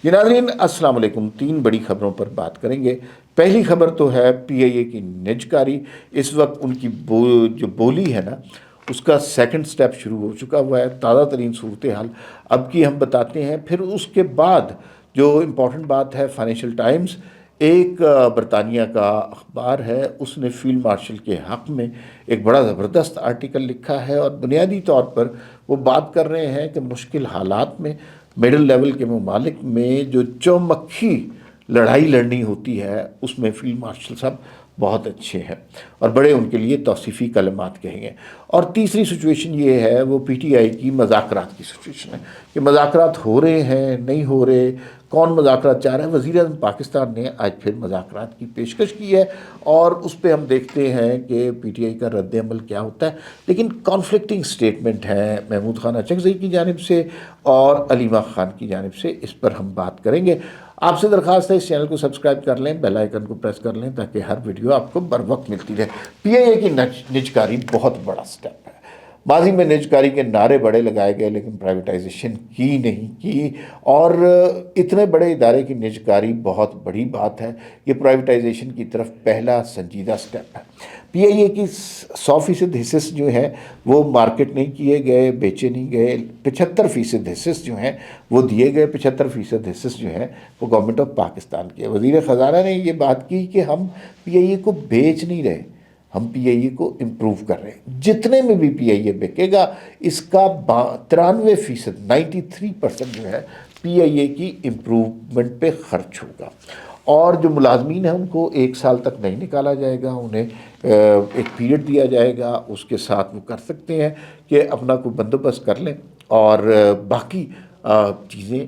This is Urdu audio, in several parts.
یہ ناظرین السلام علیکم، تین بڑی خبروں پر بات کریں گے۔ پہلی خبر تو ہے پی آئی اے کی نجکاری۔ اس وقت ان کی جو بولی ہے نا، اس کا سیکنڈ سٹیپ شروع ہو چکا ہوا ہے۔ تازہ ترین صورتحال اب کی ہم بتاتے ہیں۔ پھر اس کے بعد جو امپورٹنٹ بات ہے، فائنینشیل ٹائمز ایک برطانیہ کا اخبار ہے، اس نے فیلڈ مارشل کے حق میں ایک بڑا زبردست آرٹیکل لکھا ہے، اور بنیادی طور پر وہ بات کر رہے ہیں کہ مشکل حالات میں مڈل لیول کے ممالک میں جو چومکھی لڑائی لڑنی ہوتی ہے، اس میں فیلڈ مارشل صاحب بہت اچھے ہیں اور بڑے ان کے لیے توصیفی کلمات کہیں گے۔ اور تیسری سچویشن یہ ہے، وہ پی ٹی آئی کی مذاکرات کی سچویشن ہے کہ مذاکرات ہو رہے ہیں نہیں ہو رہے، کون مذاکرات چاہ رہا ہے۔ وزیر اعظم پاکستان نے آج پھر مذاکرات کی پیشکش کی ہے، اور اس پہ ہم دیکھتے ہیں کہ پی ٹی آئی کا رد عمل کیا ہوتا ہے۔ لیکن کانفلکٹنگ سٹیٹمنٹ ہے محمود خان اچکزئی کی جانب سے اور علیمہ خان کی جانب سے، اس پر ہم بات کریں گے۔ آپ سے درخواست ہے اس چینل کو سبسکرائب کر لیں، بیل آئیکن کو پریس کر لیں تاکہ ہر ویڈیو آپ کو بر وقت ملتی رہے۔ پی آئی اے کی نجکاری بہت بڑا سٹیپ ہے۔ ماضی میں نجکاری کے نعرے بڑے لگائے گئے، لیکن پرائیویٹائزیشن کی نہیں کی، اور اتنے بڑے ادارے کی نجکاری بہت بڑی بات ہے۔ یہ پرائیویٹائزیشن کی طرف پہلا سنجیدہ سٹیپ ہے۔ پی آئی اے کی 100% حصص جو ہیں وہ مارکیٹ نہیں کیے گئے، بیچے نہیں گئے۔ 75% حصص جو ہیں وہ دیے گئے، 75% حصص جو ہیں وہ گورنمنٹ آف پاکستان کی ہے۔ وزیر خزانہ نے یہ بات کی کہ ہم پی آئی اے کو بیچ نہیں رہے، ہم پی آئی اے کو امپروو کر رہے ہیں۔ جتنے میں بھی پی آئی اے بکے گا، اس کا 93%، 93% جو ہے پی آئی اے کی امپروومنٹ پہ خرچ ہوگا۔ اور جو ملازمین ہیں ان کو 1 سال تک نہیں نکالا جائے گا، انہیں ایک پیریڈ دیا جائے گا، اس کے ساتھ وہ کر سکتے ہیں کہ اپنا کوئی بندوبست کر لیں، اور باقی چیزیں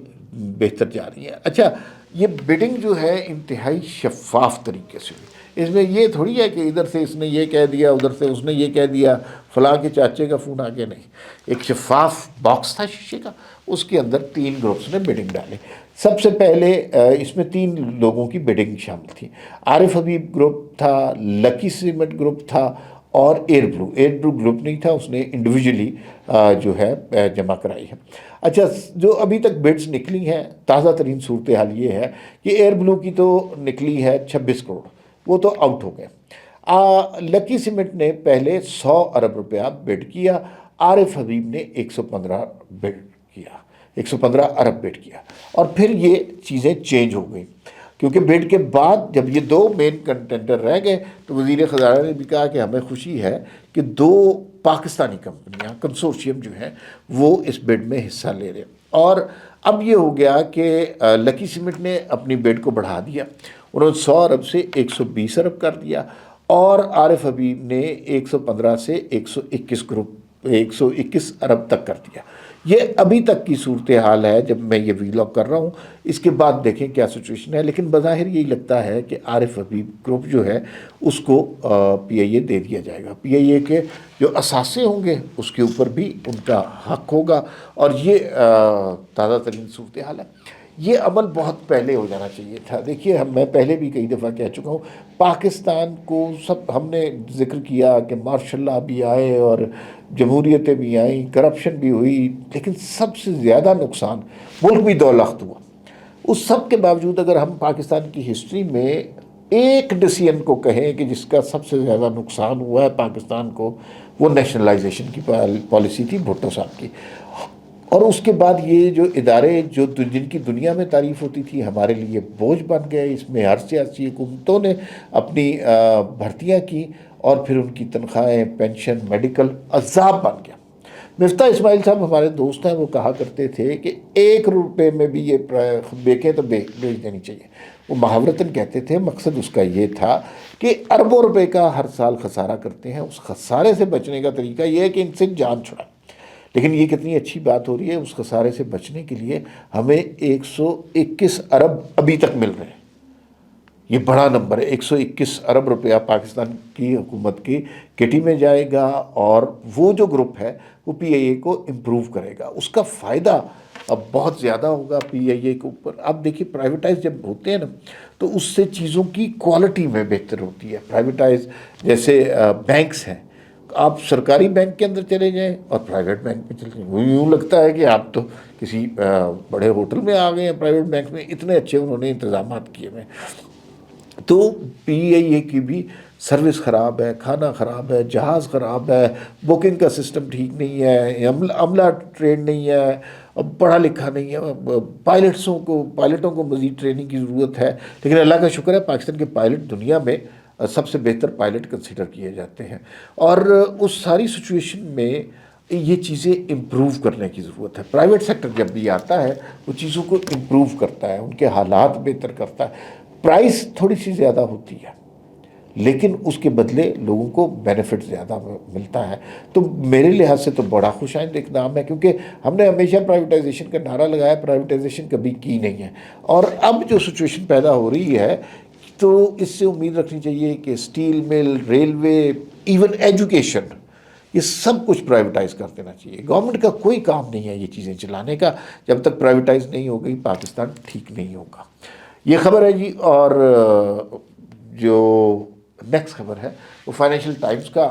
بہتر جا رہی ہیں۔ اچھا، یہ بڈنگ جو ہے انتہائی شفاف طریقے سے ہوئی۔ اس میں یہ تھوڑی ہے کہ ادھر سے اس نے یہ کہہ دیا، ادھر سے اس نے یہ کہہ دیا، فلاں کے چاچے کا فون آگے نہیں۔ ایک شفاف باکس تھا شیشے کا، اس کے اندر 3 گروپس نے بڈنگ ڈالی۔ سب سے پہلے اس میں 3 لوگوں کی بڈنگ شامل تھی۔ عارف حبیب گروپ تھا، لکی سیمنٹ گروپ تھا، اور ایئر بلو گروپ نہیں تھا، اس نے انڈیویجولی جو ہے جمع کرائی ہے۔ اچھا، جو ابھی تک بڈز نکلی ہیں، تازہ ترین صورتحال یہ ہے کہ ایئر بلو کی تو نکلی ہے 26 کروڑ، وہ تو آؤٹ ہو گئے۔ لکی سیمنٹ نے پہلے 100 ارب روپیہ بڈ کیا، عارف حبیب نے 115 بڈ کیا، 115 ارب بڈ کیا، اور پھر یہ چیزیں چینج ہو گئیں، کیونکہ بڈ کے بعد جب یہ 2 مین کنٹینڈر رہ گئے تو وزیر خزانہ نے بھی کہا کہ ہمیں خوشی ہے کہ 2 پاکستانی کمپنیاں کنسورشیم جو ہیں وہ اس بڈ میں حصہ لے رہے ہیں۔ اور اب یہ ہو گیا کہ لکی سیمنٹ نے اپنی بڈ کو بڑھا دیا، انہوں نے 100 ارب سے 120 ارب کر دیا، اور عارف حبیب نے 115 سے 121 ارب تک کر دیا۔ یہ ابھی تک کی صورتحال ہے جب میں یہ ویلاگ کر رہا ہوں۔ اس کے بعد دیکھیں کیا سچویشن ہے، لیکن بظاہر یہی لگتا ہے کہ عارف حبیب گروپ جو ہے اس کو پی آئی اے دے دیا جائے گا۔ پی آئی اے کے جو اثاثے ہوں گے اس کے اوپر بھی ان کا حق ہوگا، اور یہ تازہ ترین صورتحال ہے۔ یہ عمل بہت پہلے ہو جانا چاہیے تھا۔ دیکھیے، میں پہلے بھی کئی دفعہ کہہ چکا ہوں، پاکستان کو ہم نے ذکر کیا کہ مارشاء اللہ بھی آئے اور جمہوریتیں بھی آئیں، کرپشن بھی ہوئی، لیکن سب سے زیادہ نقصان ملک بھی 2 لخت ہوا۔ اس سب کے باوجود اگر ہم پاکستان کی ہسٹری میں ایک ڈیسیژن کو کہیں کہ جس کا سب سے زیادہ نقصان ہوا ہے پاکستان کو، وہ نیشنلائزیشن کی پالیسی تھی بھٹو صاحب کی۔ اور اس کے بعد یہ جو ادارے جن کی دنیا میں تعریف ہوتی تھی، ہمارے لیے بوجھ بن گئے۔ اس میں ہر سیاسی حکومتوں نے اپنی بھرتیاں کی، اور پھر ان کی تنخواہیں، پینشن، میڈیکل عذاب بن گیا۔ مفتاح اسماعیل صاحب ہمارے دوست ہیں، وہ کہا کرتے تھے کہ 1 روپے میں بھی یہ بیکیں تو بیچ دینی چاہیے۔ وہ محاورتاً کہتے تھے، مقصد اس کا یہ تھا کہ اربوں روپے کا ہر سال خسارہ کرتے ہیں، اس خسارے سے بچنے کا طریقہ یہ ہے کہ ان سے جان چھڑائیں۔ لیکن یہ کتنی اچھی بات ہو رہی ہے، اس خسارے سے بچنے کے لیے ہمیں 121 ارب ابھی تک مل رہے ہیں۔ یہ بڑا نمبر ہے، 121 ارب روپیہ پاکستان کی حکومت کی کٹی میں جائے گا، اور وہ جو گروپ ہے وہ پی آئی اے کو امپروو کرے گا۔ اس کا فائدہ اب بہت زیادہ ہوگا پی آئی اے کے اوپر۔ اب دیکھیے، پرائیویٹائز جب ہوتے ہیں نا تو اس سے چیزوں کی کوالٹی میں بہتر ہوتی ہے۔ پرائیویٹائز جیسے بینکس ہیں، آپ سرکاری بینک کے اندر چلے جائیں اور پرائیویٹ بینک میں چلے جائیں، وہ یوں لگتا ہے کہ آپ تو کسی بڑے ہوٹل میں آ گئے ہیں، پرائیویٹ بینک میں اتنے اچھے انہوں نے انتظامات کیے ہوئے ہیں۔ تو پی آئی اے کی بھی سروس خراب ہے، کھانا خراب ہے، جہاز خراب ہے، بکنگ کا سسٹم ٹھیک نہیں ہے، عملہ ٹرینڈ نہیں ہے، پڑھا لکھا نہیں ہے، پائلٹوں کو مزید ٹریننگ کی ضرورت ہے۔ لیکن اللہ کا شکر ہے پاکستان کے پائلٹ دنیا میں سب سے بہتر پائلٹ کنسیڈر کیے جاتے ہیں، اور اس ساری سچویشن میں یہ چیزیں امپروو کرنے کی ضرورت ہے۔ پرائیویٹ سیکٹر جب بھی آتا ہے وہ چیزوں کو امپروو کرتا ہے، ان کے حالات بہتر کرتا ہے، پرائس تھوڑی سی زیادہ ہوتی ہے لیکن اس کے بدلے لوگوں کو بینیفٹ زیادہ ملتا ہے۔ تو میرے لحاظ سے تو بڑا خوش آئند اقدام ہے، کیونکہ ہم نے ہمیشہ پرائیویٹائزیشن کا نعرہ لگایا، پرائیویٹائزیشن کبھی کی نہیں ہے، اور اب جو سچویشن پیدا ہو رہی ہے تو اس سے امید رکھنی چاہیے کہ اسٹیل مل، ریلوے، ایون ایجوکیشن، یہ سب کچھ پرائیویٹائز کر دینا چاہیے۔ گورنمنٹ کا کوئی کام نہیں ہے یہ چیزیں چلانے کا، جب تک پرائیویٹائز نہیں ہو گئی پاکستان ٹھیک نہیں ہوگا۔ یہ خبر ہے جی۔ اور جو نیکسٹ خبر ہے وہ فائنینشیل ٹائمز کا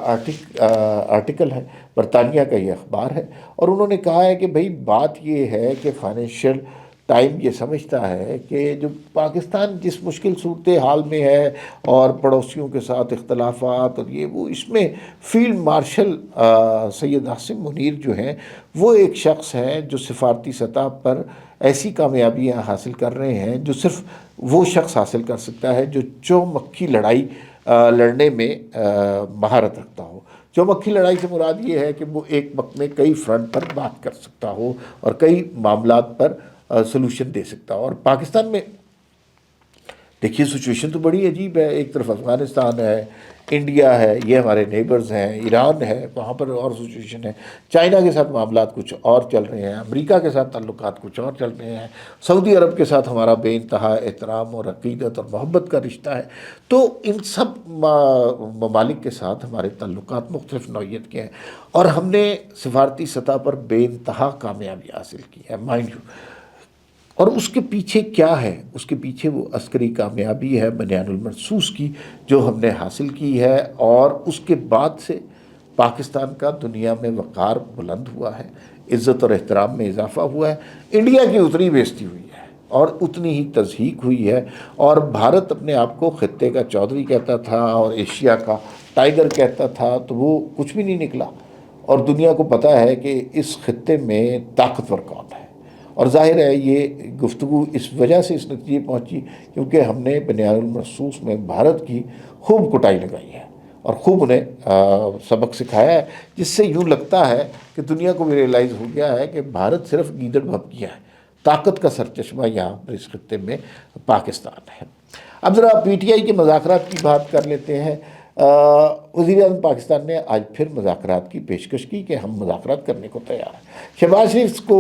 آرٹیکل ہے، برطانیہ کا یہ اخبار ہے، اور انہوں نے کہا ہے کہ بھئی بات یہ ہے کہ فائنینشیل ٹائم یہ سمجھتا ہے کہ جو پاکستان جس مشکل صورتحال میں ہے اور پڑوسیوں کے ساتھ اختلافات اور یہ وہ، اس میں فیلڈ مارشل سید عاصم منیر جو ہیں وہ ایک شخص ہیں جو سفارتی سطح پر ایسی کامیابیاں حاصل کر رہے ہیں جو صرف وہ شخص حاصل کر سکتا ہے جو چومکھی لڑائی لڑنے میں مہارت رکھتا ہو۔ چومکھی لڑائی سے مراد یہ ہے کہ وہ ایک وقت میں کئی فرنٹ پر بات کر سکتا ہو اور کئی معاملات پر سلوشن دے سکتا ہو۔ اور پاکستان میں دیکھیے سچویشن تو بڑی عجیب ہے، ایک طرف افغانستان ہے، انڈیا ہے، یہ ہمارے نیبرز ہیں، ایران ہے، وہاں پر اور سچویشن ہے، چائنا کے ساتھ معاملات کچھ اور چل رہے ہیں، امریکہ کے ساتھ تعلقات کچھ اور چل رہے ہیں، سعودی عرب کے ساتھ ہمارا بے انتہا احترام اور عقیدت اور محبت کا رشتہ ہے۔ تو ان سب ممالک کے ساتھ ہمارے تعلقات مختلف نوعیت کے ہیں، اور ہم نے سفارتی سطح پر بے انتہا کامیابی حاصل کی ہے، مائنڈ یو۔ اور اس کے پیچھے کیا ہے؟ اس کے پیچھے وہ عسکری کامیابی ہے بنیان المرصوص کی جو ہم نے حاصل کی ہے، اور اس کے بعد سے پاکستان کا دنیا میں وقار بلند ہوا ہے، عزت اور احترام میں اضافہ ہوا ہے، انڈیا کی اتنی بےزتی ہوئی ہے اور اتنی ہی تضحیک ہوئی ہے، اور بھارت اپنے آپ کو خطے کا چودھری کہتا تھا اور ایشیا کا ٹائیگر کہتا تھا، تو وہ کچھ بھی نہیں نکلا، اور دنیا کو پتہ ہے کہ اس خطے میں طاقتور کون ہے۔ اور ظاہر ہے یہ گفتگو اس وجہ سے اس نتیجے پہنچی کیونکہ ہم نے بنیان المرصوص میں بھارت کی خوب کٹائی لگائی ہے اور خوب انہیں سبق سکھایا ہے، جس سے یوں لگتا ہے کہ دنیا کو بھی ریئلائز ہو گیا ہے کہ بھارت صرف گیدڑ بھپکیاں ہے، طاقت کا سرچشمہ یہاں پر اس خطے میں پاکستان ہے۔ اب ذرا پی ٹی آئی کے مذاکرات کی بات کر لیتے ہیں۔ وزیر اعظم پاکستان نے آج پھر مذاکرات کی پیشکش کی کہ ہم مذاکرات کرنے کو تیار ہیں۔ شہباز شریف کو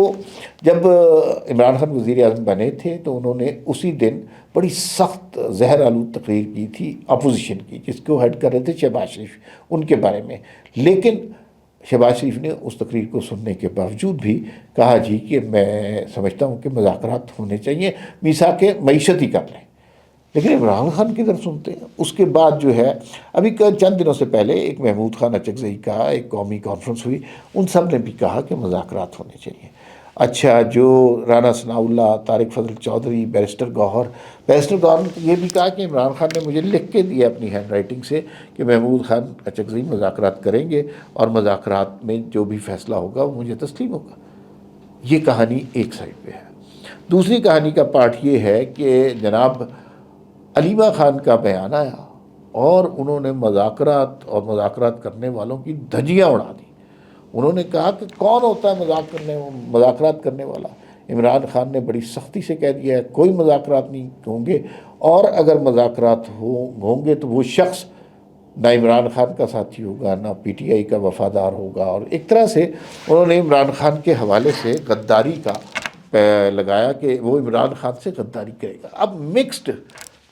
جب عمران خان وزیر اعظم بنے تھے تو انہوں نے اسی دن بڑی سخت زہر آلود تقریر کی تھی اپوزیشن کی، جس کو ہیڈ کر رہے تھے شہباز شریف، ان کے بارے میں، لیکن شہباز شریف نے اس تقریر کو سننے کے باوجود بھی کہا جی کہ میں سمجھتا ہوں کہ مذاکرات ہونے چاہیے، میثاق معیشت ہی کر لیں۔ لیکن عمران خان کدھر سنتے ہیں؟ اس کے بعد جو ہے ابھی چند دنوں سے پہلے ایک محمود خان اچکزئی کا ایک قومی کانفرنس ہوئی، ان سب نے بھی کہا کہ مذاکرات ہونے چاہیے۔ اچھا، جو رانا ثناء اللہ، طارق فضل چودھری، بیرسٹر گوہر نے یہ بھی کہا کہ عمران خان نے مجھے لکھ کے دیا اپنی ہینڈ رائٹنگ سے کہ محمود خان اچکزئی مذاکرات کریں گے اور مذاکرات میں جو بھی فیصلہ ہوگا وہ مجھے تسلیم ہوگا۔ یہ کہانی ایک سائڈ پہ ہے۔ دوسری کہانی کا پارٹ یہ ہے کہ جناب علیمہ خان کا بیان آیا اور انہوں نے مذاکرات اور مذاکرات کرنے والوں کی دھجیاں اڑا دی۔ انہوں نے کہا کہ کون ہوتا ہے مذاکرات کرنے والا؟ عمران خان نے بڑی سختی سے کہہ دیا ہے کوئی مذاکرات نہیں ہوں گے، اور اگر مذاکرات ہوں گے تو وہ شخص نہ عمران خان کا ساتھی ہوگا، نہ پی ٹی آئی کا وفادار ہوگا، اور ایک طرح سے انہوں نے عمران خان کے حوالے سے غداری کا لگایا کہ وہ عمران خان سے غداری کرے گا۔ اب مکسڈ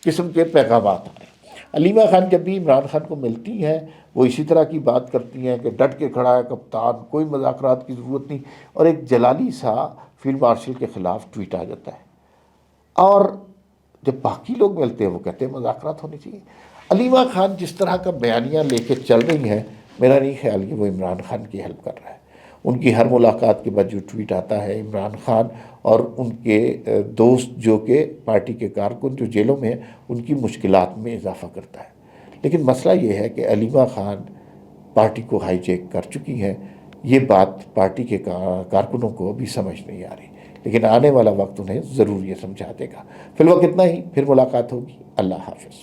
قسم کے پیغامات آئے۔ علیمہ خان جب بھی عمران خان کو ملتی ہیں وہ اسی طرح کی بات کرتی ہیں کہ ڈٹ کے کھڑا ہے کپتان، کوئی مذاکرات کی ضرورت نہیں، اور ایک جلالی سا فیلڈ مارشل کے خلاف ٹویٹ آ جاتا ہے، اور جب باقی لوگ ملتے ہیں وہ کہتے ہیں مذاکرات ہونی چاہیے۔ علیمہ خان جس طرح کا بیانیہ لے کے چل رہی ہیں میرا نہیں خیال کہ وہ عمران خان کی ہیلپ کر رہا ہے۔ ان کی ہر ملاقات کے بعد جو ٹویٹ آتا ہے، عمران خان اور ان کے دوست جو کہ پارٹی کے کارکن جو جیلوں میں ہیں، ان کی مشکلات میں اضافہ کرتا ہے۔ لیکن مسئلہ یہ ہے کہ علیمہ خان پارٹی کو ہائی جیک کر چکی ہیں۔ یہ بات پارٹی کے کارکنوں کو ابھی سمجھ نہیں آ رہی، لیکن آنے والا وقت انہیں ضرور یہ سمجھا دے گا۔ فی الوقت اتنا ہی، پھر ملاقات ہوگی۔ اللہ حافظ۔